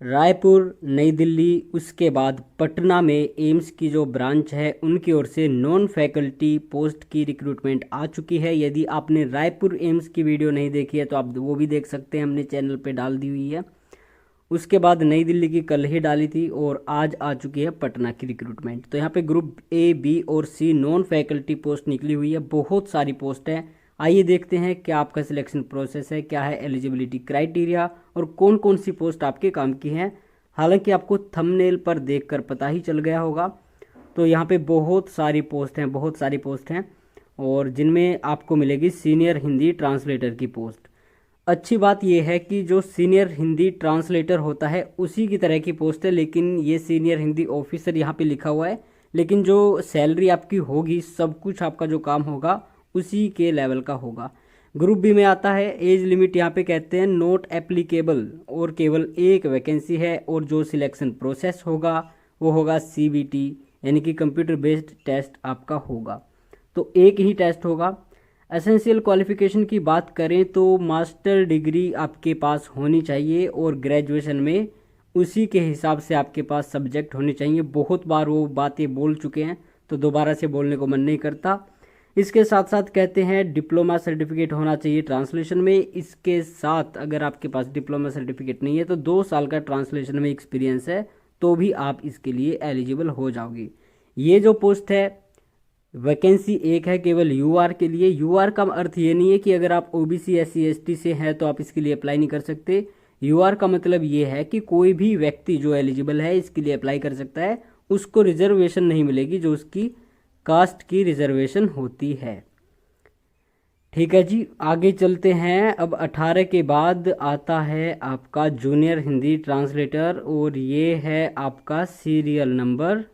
रायपुर, नई दिल्ली, उसके बाद पटना में एम्स की जो ब्रांच है उनकी ओर से नॉन फैकल्टी पोस्ट की रिक्रूटमेंट आ चुकी है। यदि आपने रायपुर एम्स की वीडियो नहीं देखी है तो आप वो भी देख सकते हैं, हमने चैनल पे डाल दी हुई है। उसके बाद नई दिल्ली की कल ही डाली थी और आज आ चुकी है पटना की रिक्रूटमेंट। तो यहाँ पे ग्रुप ए, बी और सी नॉन फैकल्टी पोस्ट निकली हुई है, बहुत सारी पोस्ट है। आइए देखते हैं क्या आपका सिलेक्शन प्रोसेस है, क्या है एलिजिबिलिटी क्राइटेरिया और कौन कौन सी पोस्ट आपके काम की है। हालांकि आपको थंबनेल पर देखकर पता ही चल गया होगा। तो यहाँ पे बहुत सारी पोस्ट हैं, बहुत सारी पोस्ट हैं और जिनमें आपको मिलेगी सीनियर हिंदी ट्रांसलेटर की पोस्ट। अच्छी बात यह है कि जो सीनियर हिंदी ट्रांसलेटर होता है उसी की तरह की पोस्ट है, लेकिन ये सीनियर हिंदी ऑफिसर यहाँ पे लिखा हुआ है। लेकिन जो सैलरी आपकी होगी, सब कुछ आपका जो काम होगा उसी के लेवल का होगा। ग्रुप बी में आता है, एज लिमिट यहाँ पे कहते हैं नॉट एप्लीकेबल और केवल एक वैकेंसी है और जो सिलेक्शन प्रोसेस होगा वो होगा CBT यानी कि कंप्यूटर बेस्ड टेस्ट आपका होगा। तो एक ही टेस्ट होगा। एसेंशियल क्वालिफिकेशन की बात करें तो मास्टर डिग्री आपके पास होनी चाहिए और ग्रेजुएशन में उसी के हिसाब से आपके पास सब्जेक्ट होने चाहिए। बहुत बार वो बातें बोल चुके हैं तो दोबारा से बोलने को मन नहीं करता। इसके साथ साथ कहते हैं डिप्लोमा सर्टिफिकेट होना चाहिए ट्रांसलेशन में। इसके साथ अगर आपके पास डिप्लोमा सर्टिफिकेट नहीं है तो 2 साल का ट्रांसलेशन में एक्सपीरियंस है तो भी आप इसके लिए एलिजिबल हो जाओगे। ये जो पोस्ट है वैकेंसी एक है केवल UR के लिए। UR का अर्थ ये नहीं है कि अगर आप OBC SC ST से हैं तो आप इसके लिए अप्लाई नहीं कर सकते। UR का मतलब ये है कि कोई भी व्यक्ति जो एलिजिबल है इसके लिए अप्लाई कर सकता है, उसको रिजर्वेशन नहीं मिलेगी जो उसकी कास्ट की रिजर्वेशन होती है। ठीक है जी, आगे चलते हैं। अब 18 के बाद आता है आपका जूनियर हिंदी ट्रांसलेटर और ये है आपका सीरियल नंबर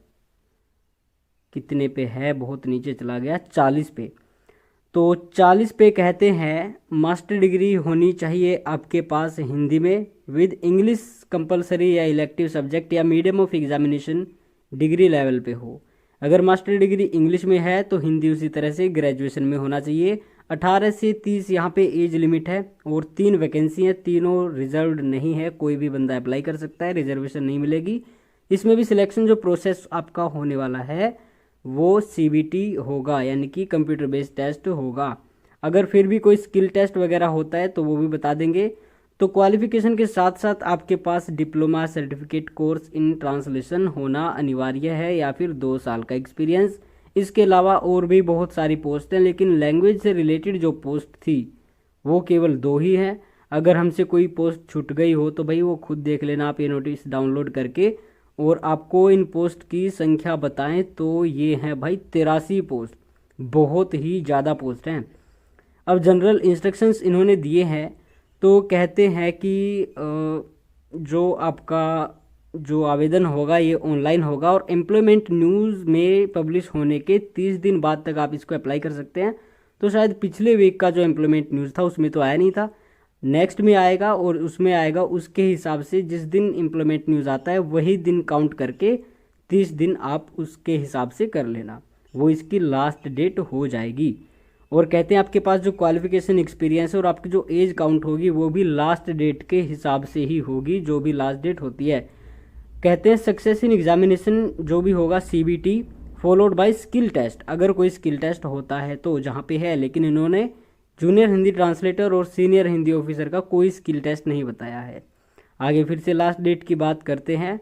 कितने पे है, बहुत नीचे चला गया, 40 पे। तो 40 पे कहते हैं मास्टर डिग्री होनी चाहिए आपके पास हिंदी में विद इंग्लिश कंपलसरी या इलेक्टिव सब्जेक्ट या medium of examination degree level पे हो। अगर मास्टर डिग्री इंग्लिश में है तो हिंदी उसी तरह से ग्रेजुएशन में होना चाहिए। 18 से 30 यहाँ पे एज लिमिट है और 3 वैकेंसी हैं, तीनों रिजर्व्ड नहीं है, कोई भी बंदा अप्लाई कर सकता है, रिजर्वेशन नहीं मिलेगी। इसमें भी सिलेक्शन जो प्रोसेस आपका होने वाला है वो CBT होगा यानी कि कंप्यूटर बेस्ड टेस्ट होगा। अगर फिर भी कोई स्किल टेस्ट वगैरह होता है तो वो भी बता देंगे। तो क्वालिफिकेशन के साथ साथ आपके पास diploma certificate course in translation होना अनिवार्य है या फिर 2 साल का एक्सपीरियंस। इसके अलावा और भी बहुत सारी पोस्ट हैं, लेकिन लैंग्वेज से रिलेटेड जो पोस्ट थी वो केवल 2 ही हैं। अगर हमसे कोई पोस्ट छूट गई हो तो भाई वो खुद देख लेना आप ये नोटिस डाउनलोड करके। और आपको इन पोस्ट की संख्या बताएं तो ये हैं भाई 83 पोस्ट, बहुत ही ज़्यादा पोस्ट हैं। अब जनरल इंस्ट्रक्शंस इन्होंने दिए हैं तो कहते हैं कि जो आपका जो आवेदन होगा ये ऑनलाइन होगा और एम्प्लॉयमेंट न्यूज़ में पब्लिश होने के 30 दिन बाद तक आप इसको अप्लाई कर सकते हैं। तो शायद पिछले वीक का जो एम्प्लॉयमेंट न्यूज़ था उसमें तो आया नहीं था, नेक्स्ट में आएगा और उसमें आएगा। उसके हिसाब से जिस दिन इम्प्लॉयमेंट न्यूज़ आता है वही दिन काउंट करके 30 दिन आप उसके हिसाब से कर लेना, वो इसकी लास्ट डेट हो जाएगी। और कहते हैं आपके पास जो क्वालिफिकेशन एक्सपीरियंस है और आपकी जो एज काउंट होगी वो भी लास्ट डेट के हिसाब से ही होगी, जो भी लास्ट डेट होती है। कहते हैं सक्सेस इन एग्जामिनेशन जो भी होगा CBT followed by skill test. अगर कोई स्किल टेस्ट होता है तो जहाँ पे है, लेकिन इन्होंने जूनियर हिंदी ट्रांसलेटर और सीनियर हिंदी ऑफिसर का कोई स्किल टेस्ट नहीं बताया है। आगे फिर से लास्ट डेट की बात करते हैं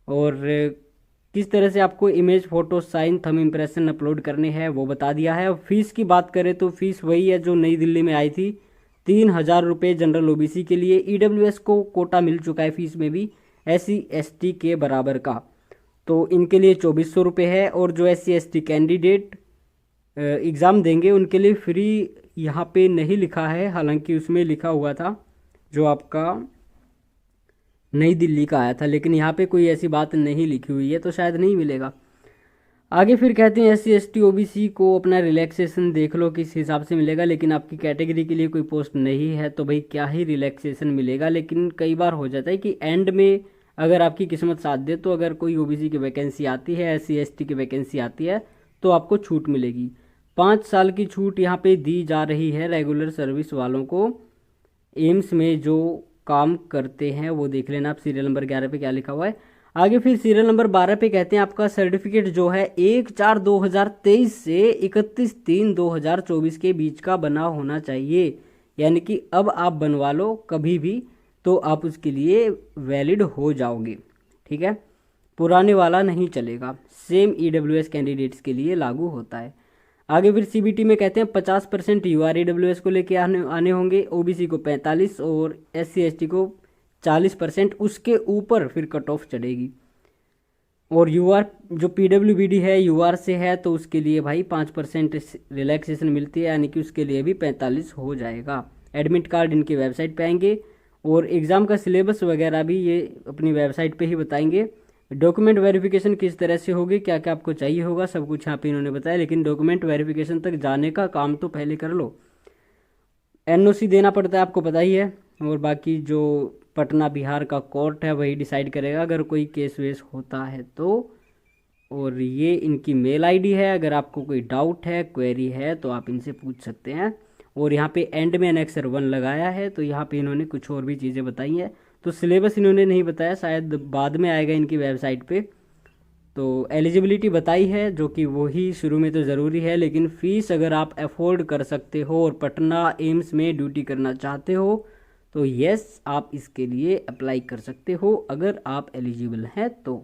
और किस तरह से आपको image, photo, sign, thumb impression upload करने हैं वो बता दिया है। अब फीस की बात करें तो फीस वही है जो नई दिल्ली में आई थी, 3000 रुपये जनरल OBC के लिए। EWS को कोटा मिल चुका है फीस में भी SC ST के बराबर का, तो इनके लिए 2400 रुपये है। और जो SC ST कैंडिडेट एग्ज़ाम देंगे उनके लिए फ्री यहाँ पे नहीं लिखा है, हालांकि उसमें लिखा हुआ था जो आपका नई दिल्ली का आया था, लेकिन यहाँ पे कोई ऐसी बात नहीं लिखी हुई है तो शायद नहीं मिलेगा। आगे फिर कहते हैं SC ST OBC को अपना रिलैक्सेशन देख लो किस हिसाब से मिलेगा, लेकिन आपकी कैटेगरी के लिए कोई पोस्ट नहीं है तो भाई क्या ही रिलैक्सेशन मिलेगा। लेकिन कई बार हो जाता है कि एंड में अगर आपकी किस्मत साथ दे तो अगर कोई OBC की वैकेंसी आती है, SC ST की वैकेंसी आती है तो आपको छूट मिलेगी। 5 साल की छूट यहाँ पे दी जा रही है रेगुलर सर्विस वालों को। एम्स में जो काम करते हैं वो देख लेना आप। सीरियल नंबर 11 पे क्या लिखा हुआ है। आगे फिर सीरियल नंबर 12 पे कहते हैं आपका सर्टिफिकेट जो है 1/4/2023 से 31/3/2024 के बीच का बना होना चाहिए। यानी कि अब आप बनवा लो कभी भी तो आप उसके लिए वैलिड हो जाओगे, ठीक है। पुराने वाला नहीं चलेगा। सेम EWS कैंडिडेट्स के लिए लागू होता है। आगे फिर CBT में कहते हैं 50% UR EWS को लेके आने होंगे, OBC को 45 और SC ST को 40%। उसके ऊपर फिर कट ऑफ चढ़ेगी। और UR जो PWBD है UR से है तो उसके लिए भाई 5% रिलैक्सेशन मिलती है, यानी कि उसके लिए भी 45 हो जाएगा। एडमिट कार्ड इनकी वेबसाइट पे आएंगे और एग्ज़ाम का सिलेबस वगैरह भी ये अपनी वेबसाइट पे ही बताएंगे। डॉक्यूमेंट वेरिफिकेशन किस तरह से होगी, क्या क्या आपको चाहिए होगा, सब कुछ यहाँ पे इन्होंने बताया। लेकिन डॉक्यूमेंट वेरिफिकेशन तक जाने का काम तो पहले कर लो। NOC देना पड़ता है, आपको पता ही है। और बाकी जो पटना बिहार का कोर्ट है वही डिसाइड करेगा अगर कोई केस वेस होता है तो। और ये इनकी मेल ID है, अगर आपको कोई डाउट है क्वेरी है तो आप इनसे पूछ सकते हैं। और यहाँ पे एंड में एनेक्सर 1 लगाया है, तो यहाँ पे इन्होंने कुछ और भी चीज़ें बताई हैं। तो सिलेबस इन्होंने नहीं बताया, शायद बाद में आएगा इनकी वेबसाइट पे। तो एलिजिबिलिटी बताई है, जो कि वही शुरू में तो ज़रूरी है। लेकिन फ़ीस अगर आप अफोर्ड कर सकते हो और पटना एम्स में ड्यूटी करना चाहते हो तो यस आप इसके लिए अप्लाई कर सकते हो अगर आप एलिजिबल हैं तो।